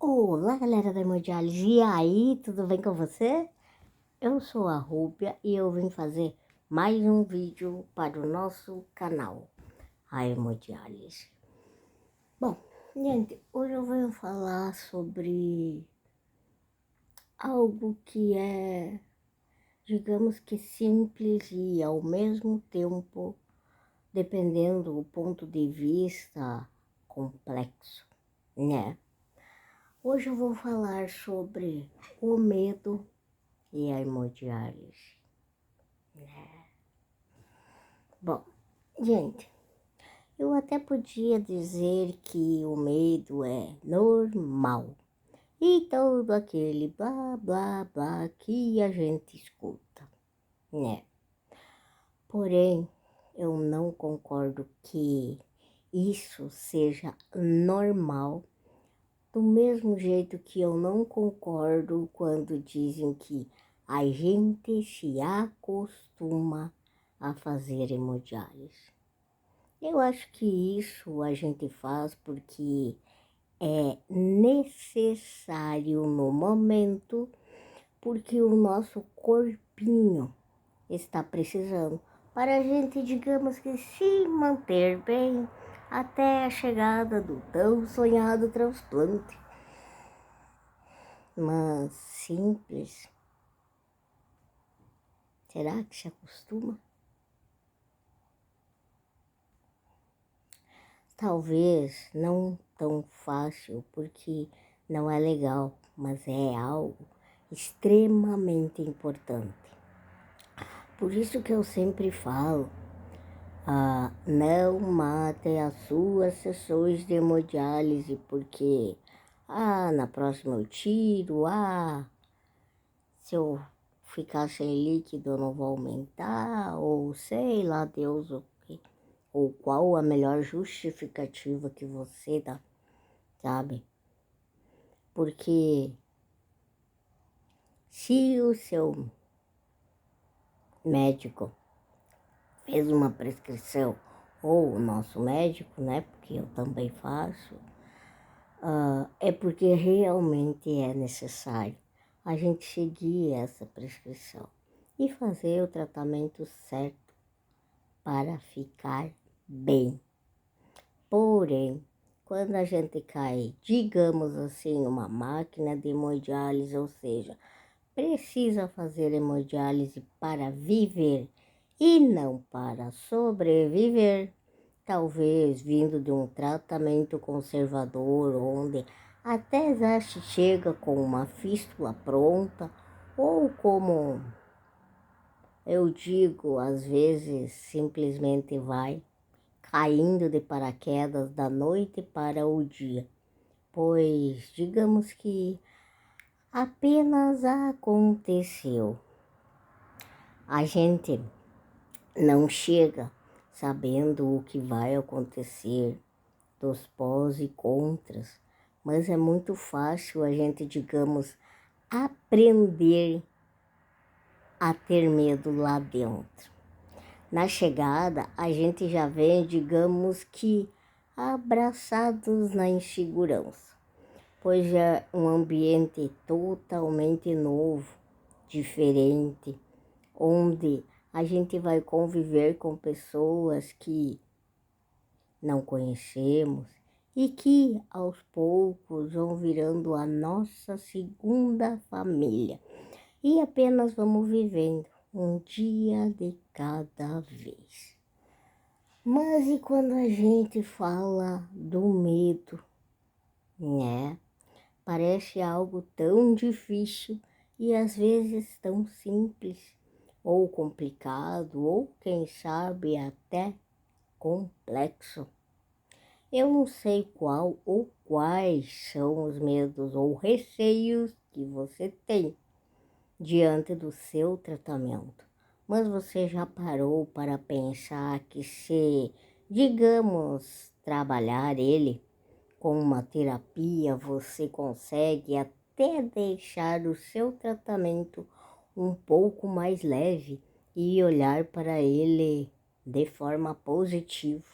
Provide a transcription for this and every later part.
Olá, galera da Hemodiálise. E aí, tudo bem com você? Eu sou a Rúbia e eu vim fazer mais um vídeo para o nosso canal, a Hemodiálise. Bom, gente, hoje eu venho falar sobre algo que é, digamos que simples e ao mesmo tempo, dependendo do ponto de vista, complexo, né? Hoje eu vou falar sobre o medo e a hemodiálise. Bom, gente, eu até podia dizer que o medo é normal e todo aquele blá blá blá que a gente escuta, né? Porém, eu não concordo que isso seja normal, do mesmo jeito que eu não concordo quando dizem que a gente se acostuma a fazer hemodiálise. Eu acho que isso a gente faz porque é necessário no momento, porque o nosso corpinho está precisando para a gente, digamos que, se manter bem até a chegada do tão sonhado transplante. Mas simples, será que se acostuma? Talvez não tão fácil, porque não é legal, mas é algo extremamente importante. Por isso que eu sempre falo, não matem as suas sessões de hemodiálise, porque, na próxima eu tiro, se eu ficar sem líquido eu não vou aumentar, ou sei lá Deus o quê, ou qual a melhor justificativa que você dá, sabe? Porque se o seu médico fez uma prescrição, ou o nosso médico, né, porque eu também faço, é porque realmente é necessário a gente seguir essa prescrição e fazer o tratamento certo para ficar bem. Porém, quando a gente cai, digamos assim, numa máquina de hemodiálise, ou seja, precisa fazer hemodiálise para viver e não para sobreviver, talvez vindo de um tratamento conservador, onde até já se chega com uma fístula pronta, ou como eu digo, às vezes simplesmente vai caindo de paraquedas da noite para o dia, pois digamos que apenas aconteceu. A gente não chega sabendo o que vai acontecer, dos pós e contras, mas é muito fácil a gente, digamos, aprender a ter medo lá dentro. Na chegada, a gente já vem, digamos que, abraçados na insegurança, pois é um ambiente totalmente novo, diferente, onde a gente vai conviver com pessoas que não conhecemos e que aos poucos vão virando a nossa segunda família. E apenas vamos vivendo um dia de cada vez. Mas e quando a gente fala do medo, né? Parece algo tão difícil e às vezes tão simples, ou complicado, ou quem sabe até complexo. Eu não sei qual ou quais são os medos ou receios que você tem diante do seu tratamento, mas você já parou para pensar que se, digamos, trabalhar ele com uma terapia, você consegue até deixar o seu tratamento um pouco mais leve e olhar para ele de forma positiva?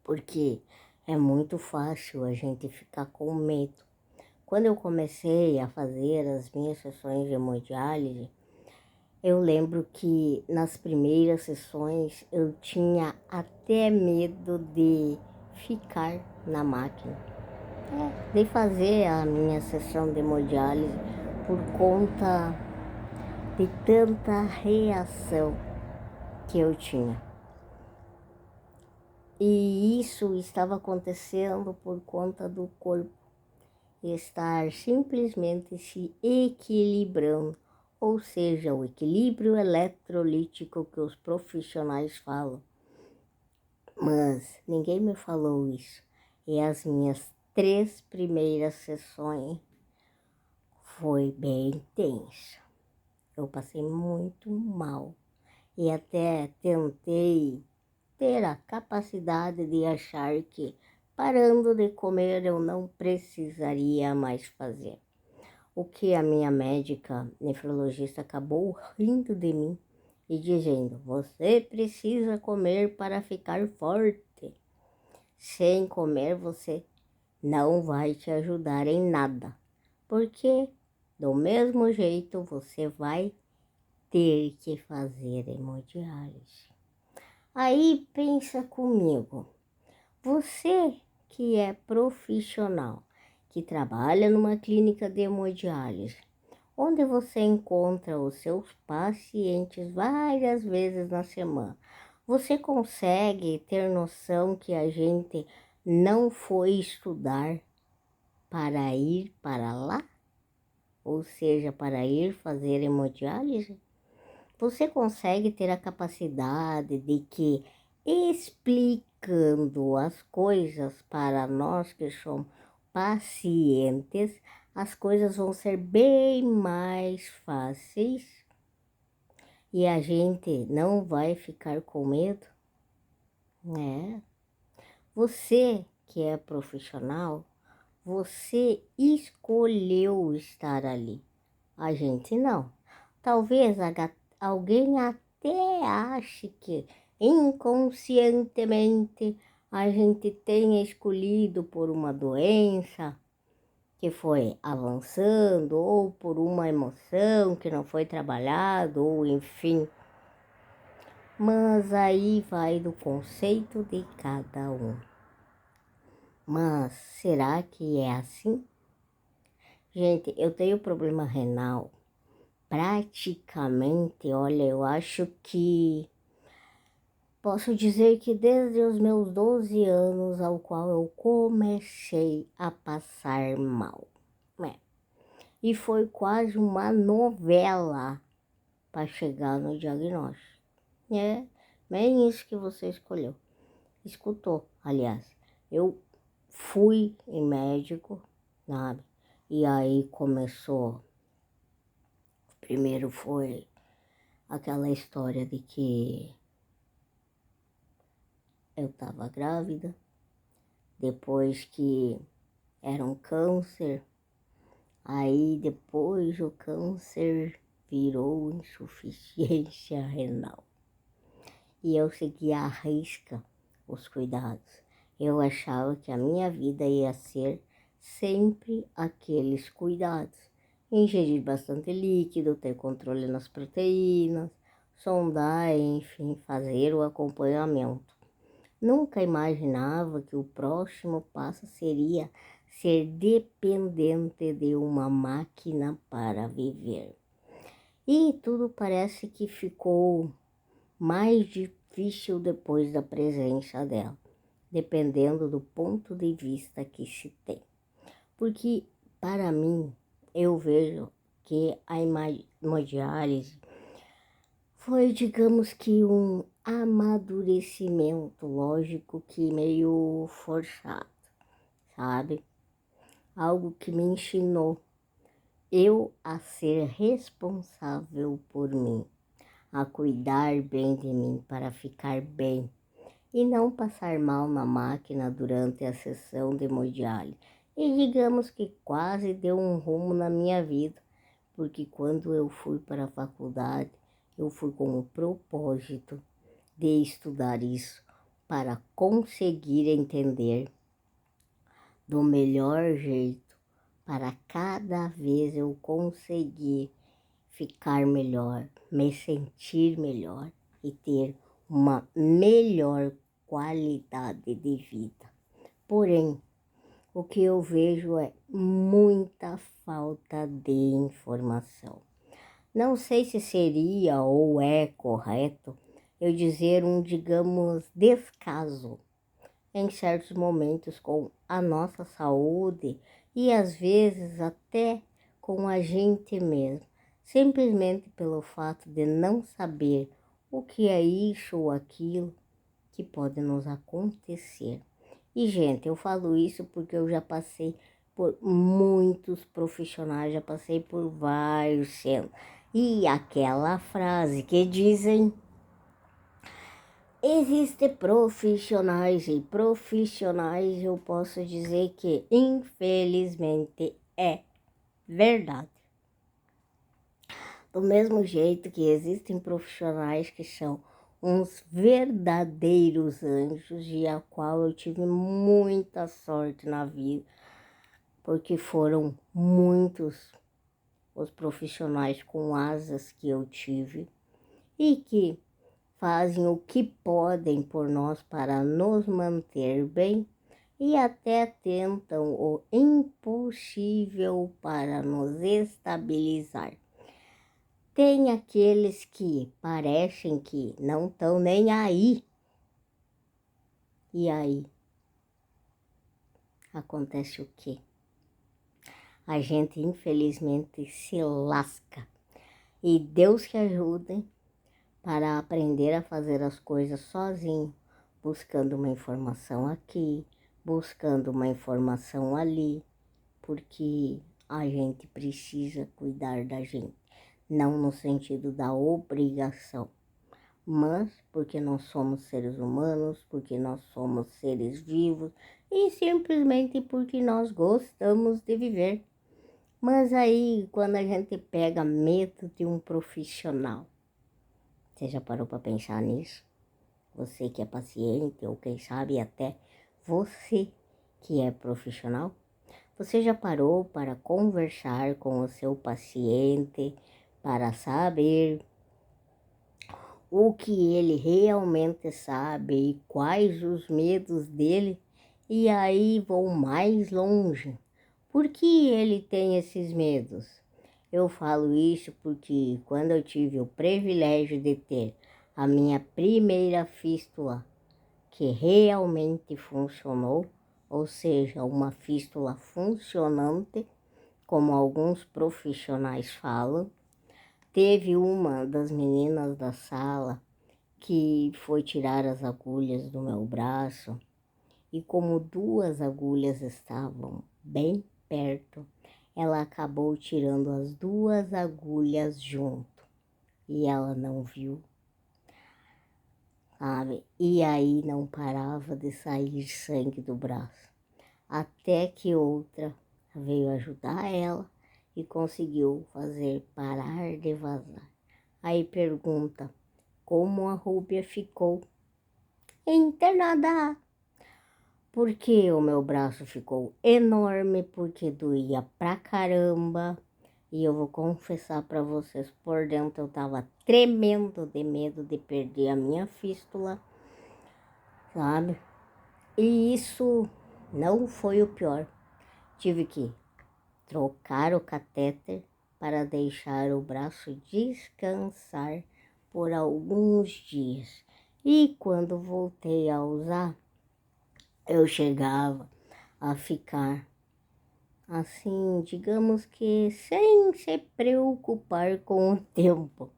Porque é muito fácil a gente ficar com medo. Quando eu comecei a fazer as minhas sessões de hemodiálise, eu lembro que nas primeiras sessões eu tinha até medo de ficar na máquina, de fazer a minha sessão de hemodiálise por conta de tanta reação que eu tinha. E isso estava acontecendo por conta do corpo estar simplesmente se equilibrando, ou seja, o equilíbrio eletrolítico que os profissionais falam. Mas ninguém me falou isso. E as minhas 3 primeiras sessões foi bem tensa. Eu passei muito mal e até tentei ter a capacidade de achar que parando de comer eu não precisaria mais fazer. O que a minha médica nefrologista acabou rindo de mim e dizendo: você precisa comer para ficar forte. Sem comer você não vai te ajudar em nada, porque do mesmo jeito você vai ter que fazer hemodiálise. Aí pensa comigo, você que é profissional, que trabalha numa clínica de hemodiálise, onde você encontra os seus pacientes várias vezes na semana, você consegue ter noção que a gente não foi estudar para ir para lá? Ou seja, para ir fazer hemodiálise? Você consegue ter a capacidade de que, explicando as coisas para nós que somos pacientes, as coisas vão ser bem mais fáceis e a gente não vai ficar com medo, né? Você que é profissional, você escolheu estar ali. A gente não. Talvez alguém até ache que inconscientemente a gente tenha escolhido por uma doença que foi avançando ou por uma emoção que não foi trabalhada ou enfim. Mas aí vai do conceito de cada um. Mas será que é assim? Gente, eu tenho problema renal. Praticamente, olha, eu acho que posso dizer que desde os meus 12 anos, ao qual eu comecei a passar mal. E foi quase uma novela para chegar no diagnóstico. É bem isso que você escutou, aliás. Eu fui em médico, sabe? E aí começou. Primeiro foi aquela história de que eu estava grávida, depois que era um câncer, aí depois o câncer virou insuficiência renal. E eu seguia à risca os cuidados. Eu achava que a minha vida ia ser sempre aqueles cuidados. Ingerir bastante líquido, ter controle nas proteínas, sondar, enfim, fazer o acompanhamento. Nunca imaginava que o próximo passo seria ser dependente de uma máquina para viver. E tudo parece que ficou mais difícil depois da presença dela, dependendo do ponto de vista que se tem. Porque, para mim, eu vejo que a hemodiálise foi, digamos que, um amadurecimento, lógico que meio forçado, sabe? Algo que me ensinou eu a ser responsável por mim, a cuidar bem de mim para ficar bem e não passar mal na máquina durante a sessão de hemodiálise. E digamos que quase deu um rumo na minha vida, porque quando eu fui para a faculdade, eu fui com o propósito de estudar isso para conseguir entender do melhor jeito para cada vez eu conseguir ficar melhor, me sentir melhor e ter uma melhor qualidade de vida. Porém, o que eu vejo é muita falta de informação. Não sei se seria ou é correto eu dizer digamos, descaso em certos momentos com a nossa saúde e às vezes até com a gente mesmo, simplesmente pelo fato de não saber o que é isso ou aquilo que pode nos acontecer. E, gente, eu falo isso porque eu já passei por muitos profissionais, já passei por vários centros. E aquela frase que dizem: existem profissionais e profissionais, eu posso dizer que, infelizmente, é verdade. Do mesmo jeito que existem profissionais que são uns verdadeiros anjos e a qual eu tive muita sorte na vida, porque foram muitos os profissionais com asas que eu tive e que fazem o que podem por nós para nos manter bem e até tentam o impossível para nos estabilizar. Tem aqueles que parecem que não estão nem aí. E aí? Acontece o quê? A gente infelizmente se lasca. E Deus que ajude para aprender a fazer as coisas sozinho, buscando uma informação aqui, buscando uma informação ali, porque a gente precisa cuidar da gente. Não no sentido da obrigação, mas porque nós somos seres humanos, porque nós somos seres vivos e simplesmente porque nós gostamos de viver. Mas aí, quando a gente pega medo de um profissional, você já parou para pensar nisso? Você que é paciente, ou quem sabe até você que é profissional? Você já parou para conversar com o seu paciente, para saber o que ele realmente sabe e quais os medos dele? E aí vou mais longe. Por que ele tem esses medos? Eu falo isso porque quando eu tive o privilégio de ter a minha primeira fístula que realmente funcionou, ou seja, uma fístula funcionante, como alguns profissionais falam, teve uma das meninas da sala que foi tirar as agulhas do meu braço e como duas agulhas estavam bem perto, ela acabou tirando as duas agulhas junto e ela não viu, sabe? E aí não parava de sair sangue do braço, até que outra veio ajudar ela e conseguiu fazer parar de vazar. Aí pergunta como a Rúbia ficou internada. Porque o meu braço ficou enorme, porque doía pra caramba. E eu vou confessar pra vocês, por dentro eu tava tremendo de medo de perder a minha fístula, sabe? E isso não foi o pior. Tive que trocar o catéter para deixar o braço descansar por alguns dias. E quando voltei a usar, eu chegava a ficar assim, digamos que sem se preocupar com o tempo,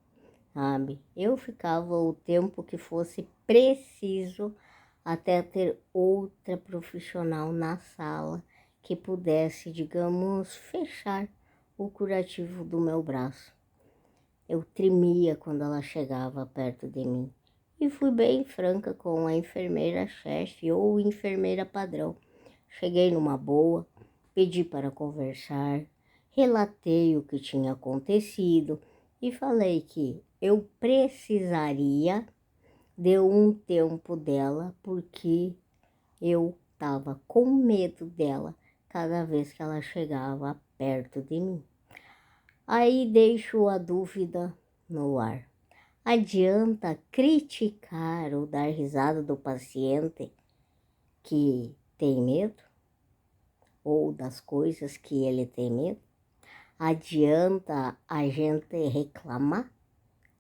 sabe? Eu ficava o tempo que fosse preciso até ter outra profissional na sala que pudesse, digamos, fechar o curativo do meu braço. Eu tremia quando ela chegava perto de mim. E fui bem franca com a enfermeira-chefe ou enfermeira padrão. Cheguei numa boa, pedi para conversar, relatei o que tinha acontecido e falei que eu precisaria de um tempo dela porque eu estava com medo dela cada vez que ela chegava perto de mim. Aí deixo a dúvida no ar. Adianta criticar ou dar risada do paciente que tem medo? Ou das coisas que ele tem medo? Adianta a gente reclamar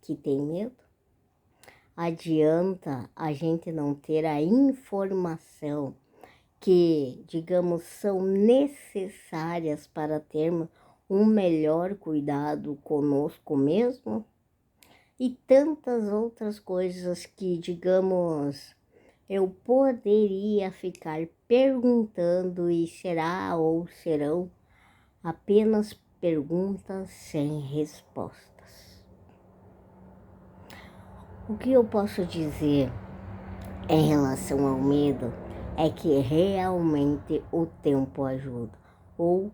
que tem medo? Adianta a gente não ter a informação que, digamos, são necessárias para termos um melhor cuidado conosco mesmo? E tantas outras coisas que, digamos, eu poderia ficar perguntando e será ou serão apenas perguntas sem respostas. O que eu posso dizer em relação ao medo é que realmente o tempo ajuda. Ou,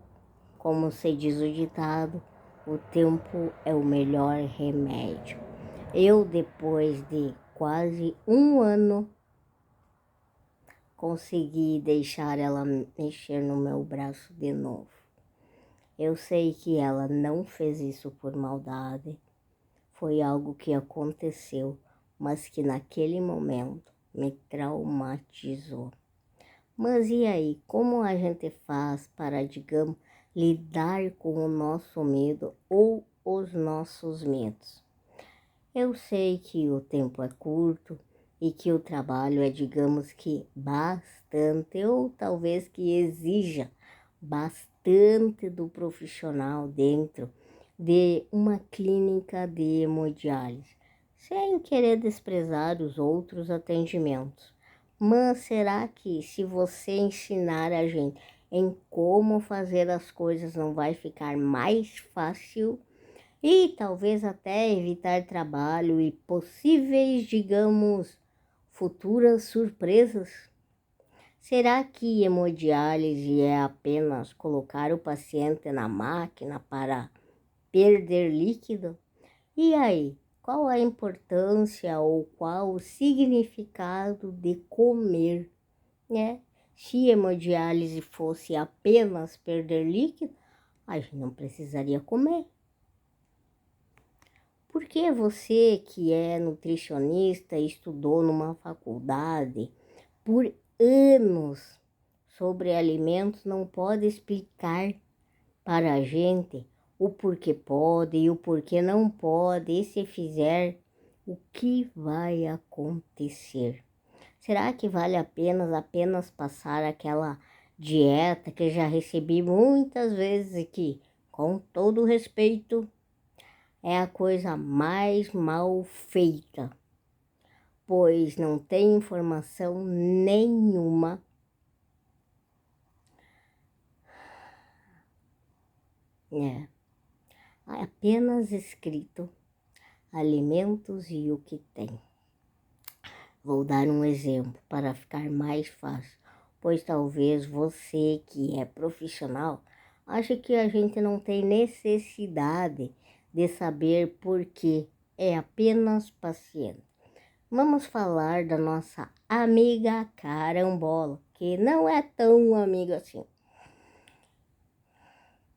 como se diz o ditado, o tempo é o melhor remédio. Eu, depois de quase um ano, consegui deixar ela mexer no meu braço de novo. Eu sei que ela não fez isso por maldade, foi algo que aconteceu, mas que naquele momento me traumatizou. Mas e aí, como a gente faz para, digamos, lidar com o nosso medo ou os nossos medos? Eu sei que o tempo é curto e que o trabalho é, digamos que, bastante, ou talvez que exija bastante do profissional dentro de uma clínica de hemodiálise, sem querer desprezar os outros atendimentos. Mas será que se você ensinar a gente em como fazer as coisas não vai ficar mais fácil? E talvez até evitar trabalho e possíveis, digamos, futuras surpresas? Será que hemodiálise é apenas colocar o paciente na máquina para perder líquido? E aí, qual a importância ou qual o significado de comer, né? Se hemodiálise fosse apenas perder líquido, a gente não precisaria comer. Por que você que é nutricionista e estudou numa faculdade por anos sobre alimentos não pode explicar para a gente o porquê pode e o porquê não pode, e se fizer, o que vai acontecer? Será que vale a pena apenas passar aquela dieta que já recebi muitas vezes aqui, com todo respeito, é a coisa mais mal feita, pois não tem informação nenhuma é apenas escrito alimentos e o que tem. Vou dar um exemplo para ficar mais fácil, pois talvez você que é profissional ache que a gente não tem necessidade de saber por que é apenas paciente. Vamos falar da nossa amiga carambola, que não é tão amiga assim.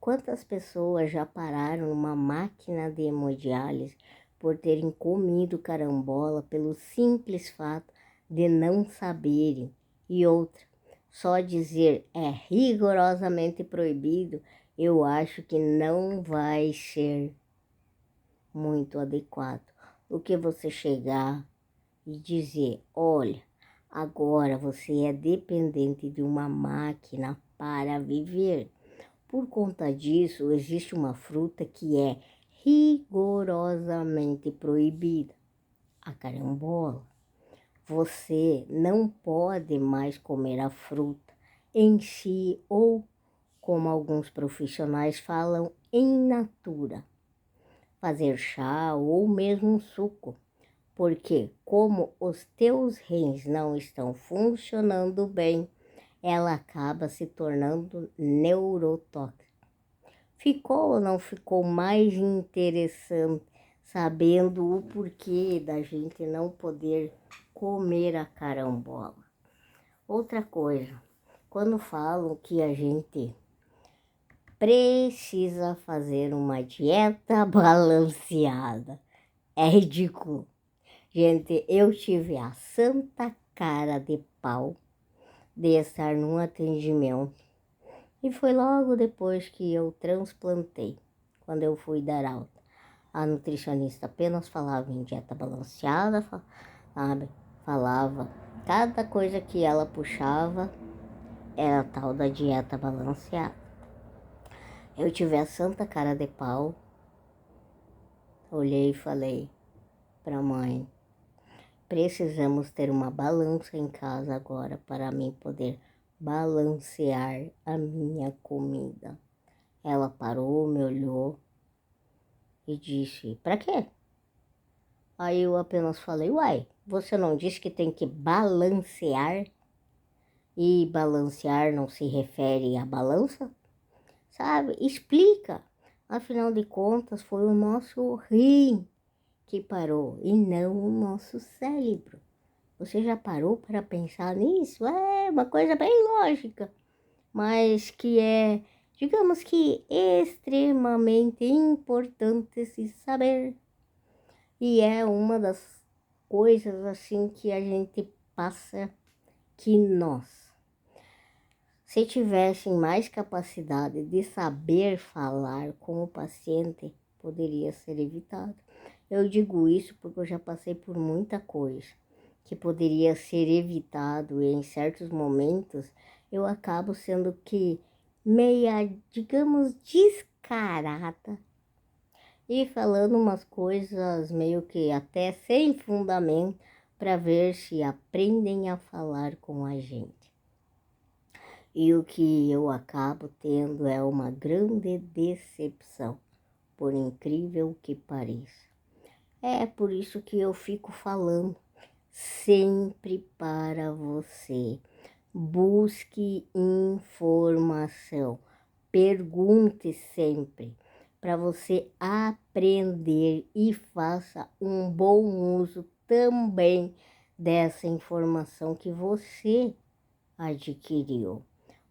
Quantas pessoas já pararam numa máquina de hemodiálise por terem comido carambola pelo simples fato de não saberem? E outra, só dizer é rigorosamente proibido, eu acho que não vai ser muito adequado. Do que você chegar e dizer, olha, agora você é dependente de uma máquina para viver. Por conta disso, existe uma fruta que é rigorosamente proibida, a carambola. Você não pode mais comer a fruta em si ou, como alguns profissionais falam, in natura. Fazer chá ou mesmo um suco, porque como os teus rins não estão funcionando bem, ela acaba se tornando neurotóxica. Ficou ou não ficou mais interessante sabendo o porquê da gente não poder comer a carambola? Outra coisa, quando falam que a gente precisa fazer uma dieta balanceada, é ridículo. Gente, eu tive a santa cara de pau de estar num atendimento e foi logo depois que eu transplantei, quando eu fui dar alta. A nutricionista apenas falava em dieta balanceada, sabe? Falava, cada coisa que ela puxava era a tal da dieta balanceada. Eu tive a santa cara de pau, olhei e falei para a mãe, precisamos ter uma balança em casa agora para mim poder balancear a minha comida. Ela parou, me olhou e disse, para quê? Aí eu apenas falei, uai, você não disse que tem que balancear? E balancear não se refere à balança? Sabe? Explica. Afinal de contas, foi o nosso rim que parou e não o nosso cérebro. Você já parou para pensar nisso? É uma coisa bem lógica, mas que é, digamos que, extremamente importante se saber. E é uma das coisas assim que a gente passa que nós, se tivessem mais capacidade de saber falar com o paciente, poderia ser evitado. Eu digo isso porque eu já passei por muita coisa que poderia ser evitado e em certos momentos eu acabo sendo que meia, digamos, descarada e falando umas coisas meio que até sem fundamento para ver se aprendem a falar com a gente. E o que eu acabo tendo é uma grande decepção, por incrível que pareça. É por isso que eu fico falando sempre para você. Busque informação, pergunte sempre para você aprender e faça um bom uso também dessa informação que você adquiriu.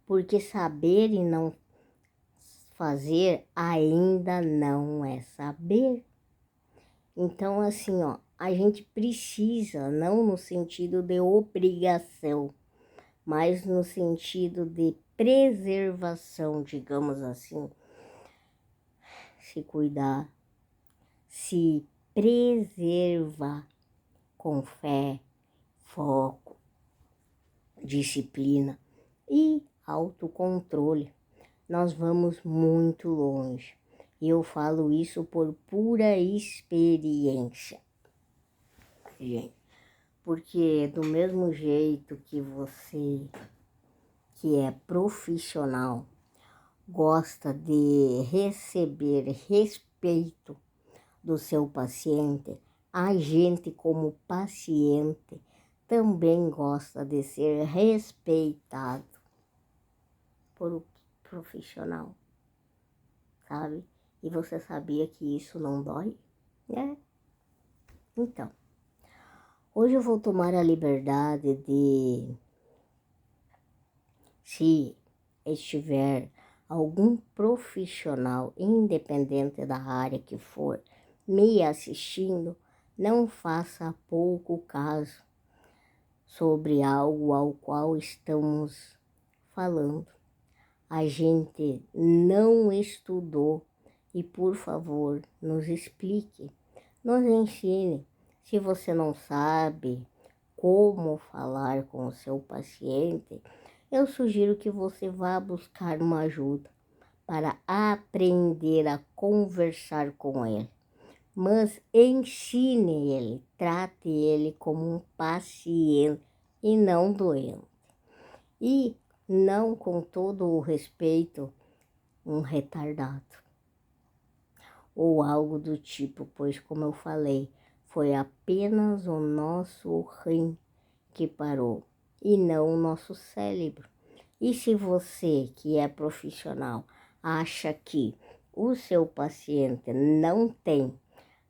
Porque saber e não fazer ainda não é saber. Então, assim, ó, a gente precisa, não no sentido de obrigação, mas no sentido de preservação, digamos assim, se cuidar, se preservar com fé, foco, disciplina e autocontrole. Nós vamos muito longe. E eu falo isso por pura experiência, gente. Porque do mesmo jeito que você, que é profissional, gosta de receber respeito do seu paciente, a gente como paciente também gosta de ser respeitado por um profissional, sabe? E você sabia que isso não dói, né? Então, hoje eu vou tomar a liberdade de, se estiver algum profissional, independente da área que for, me assistindo, não faça pouco caso sobre algo ao qual estamos falando. A gente não estudou e, por favor, nos explique, nos ensine. Se você não sabe como falar com o seu paciente, eu sugiro que você vá buscar uma ajuda para aprender a conversar com ele. Mas ensine ele, trate ele como um paciente e não doente. E não, com todo o respeito, um retardado ou algo do tipo, pois, como eu falei, foi apenas o nosso rim que parou e não o nosso cérebro. E se você, que é profissional, acha que o seu paciente não tem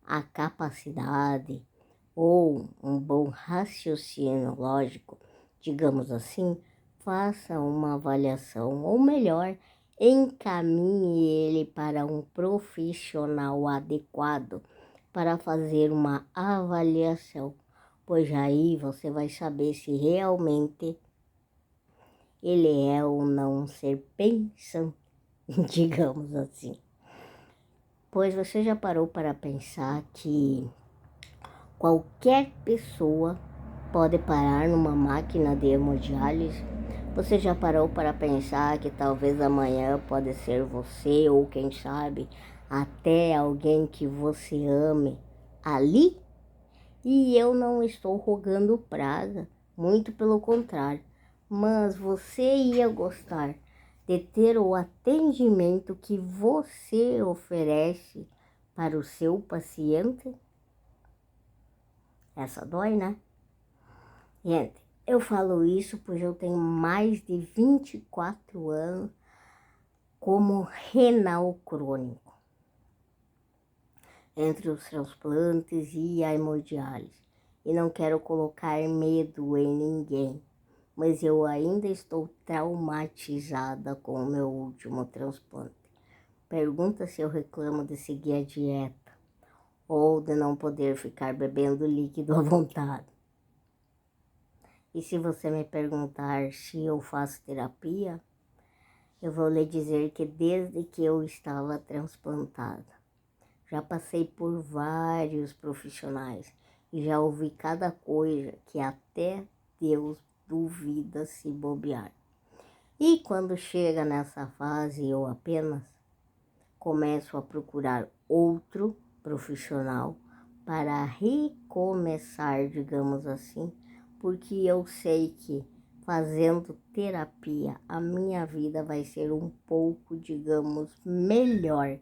a capacidade ou um bom raciocínio lógico, digamos assim, faça uma avaliação, ou melhor, encaminhe ele para um profissional adequado para fazer uma avaliação, pois aí você vai saber se realmente ele é ou não um ser pensante, digamos assim. Pois você já parou para pensar que qualquer pessoa pode parar numa máquina de hemodiálise? Você já parou para pensar que talvez amanhã pode ser você ou quem sabe até alguém que você ame ali? E eu não estou rogando praga, muito pelo contrário, mas você ia gostar de ter o atendimento que você oferece para o seu paciente? Essa dói, né? Gente, eu falo isso pois eu tenho mais de 24 anos como renal crônico, entre os transplantes e a hemodiálise. E não quero colocar medo em ninguém, mas eu ainda estou traumatizada com o meu último transplante. Pergunta se eu reclamo de seguir a dieta ou de não poder ficar bebendo líquido à vontade. E se você me perguntar se eu faço terapia, eu vou lhe dizer que desde que eu estava transplantada, já passei por vários profissionais e já ouvi cada coisa que até Deus duvida se bobear. E quando chega nessa fase, eu apenas começo a procurar outro profissional para recomeçar, digamos assim, porque eu sei que fazendo terapia a minha vida vai ser um pouco, digamos, melhor.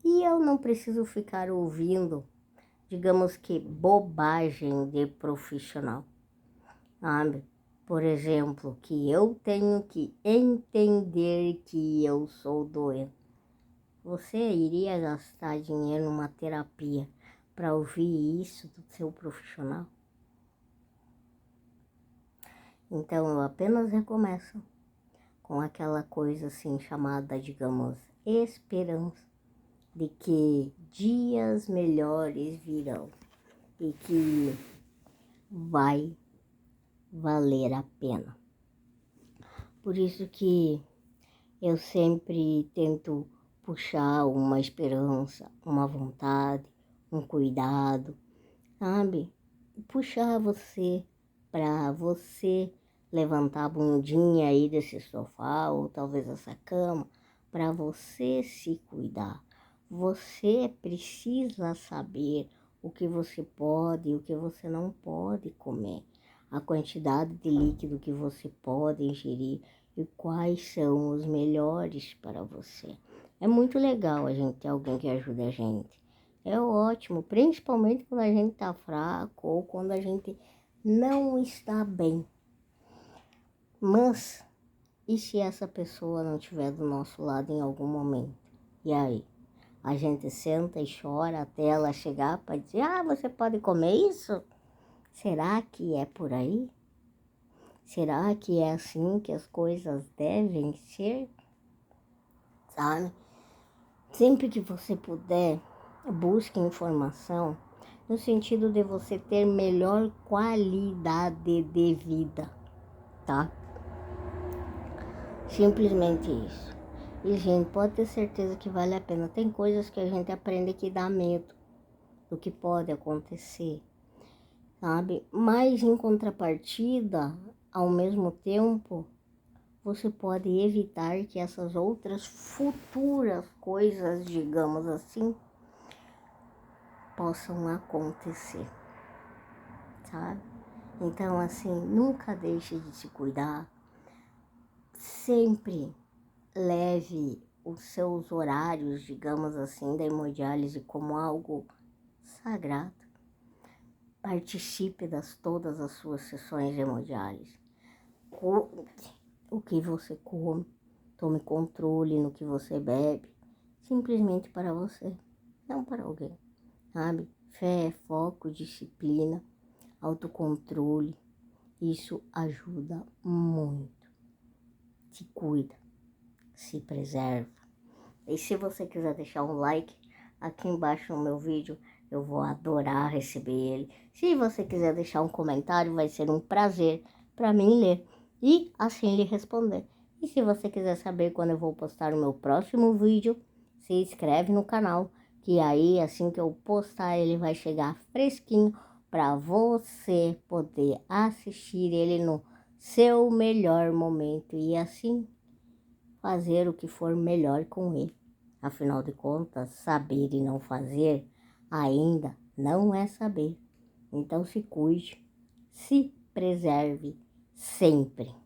E eu não preciso ficar ouvindo, digamos que, bobagem de profissional, sabe? Por exemplo, que eu tenho que entender que eu sou doente. Você iria gastar dinheiro numa terapia para ouvir isso do seu profissional? Então eu apenas recomeço com aquela coisa assim chamada, digamos, esperança de que dias melhores virão e que vai valer a pena. Por isso que eu sempre tento puxar uma esperança, uma vontade, um cuidado, sabe? Puxar você para você levantar a bundinha aí desse sofá ou talvez essa cama, para você se cuidar. Você precisa saber o que você pode e o que você não pode comer, a quantidade de líquido que você pode ingerir e quais são os melhores para você. É muito legal a gente ter alguém que ajude a gente. É ótimo, principalmente quando a gente está fraco ou quando a gente não está bem. Mas, e se essa pessoa não estiver do nosso lado em algum momento? E aí? A gente senta e chora até ela chegar para dizer, você pode comer isso? Será que é por aí? Será que é assim que as coisas devem ser? Sabe? Sempre que você puder, busque informação no sentido de você ter melhor qualidade de vida, tá? Simplesmente isso. E, gente, pode ter certeza que vale a pena. Tem coisas que a gente aprende que dá medo do que pode acontecer, sabe? Mas, em contrapartida, ao mesmo tempo, você pode evitar que essas outras futuras coisas, digamos assim, possam acontecer, sabe? Então, assim, nunca deixe de se cuidar. Sempre leve os seus horários, digamos assim, da hemodiálise como algo sagrado. Participe das todas as suas sessões de hemodiálise. O que você come, tome controle no que você bebe, simplesmente para você, não para alguém, sabe? Fé, foco, disciplina, autocontrole, isso ajuda muito. te cuida, se preserva. E se você quiser deixar um like aqui embaixo no meu vídeo, eu vou adorar receber ele. Se você quiser deixar um comentário, vai ser um prazer para mim ler e assim lhe responder. E se você quiser saber quando eu vou postar o meu próximo vídeo, se inscreve no canal, que aí assim que eu postar ele vai chegar fresquinho para você poder assistir ele no seu melhor momento e assim fazer o que for melhor com ele. Afinal de contas, saber e não fazer ainda não é saber. Então se cuide, se preserve sempre.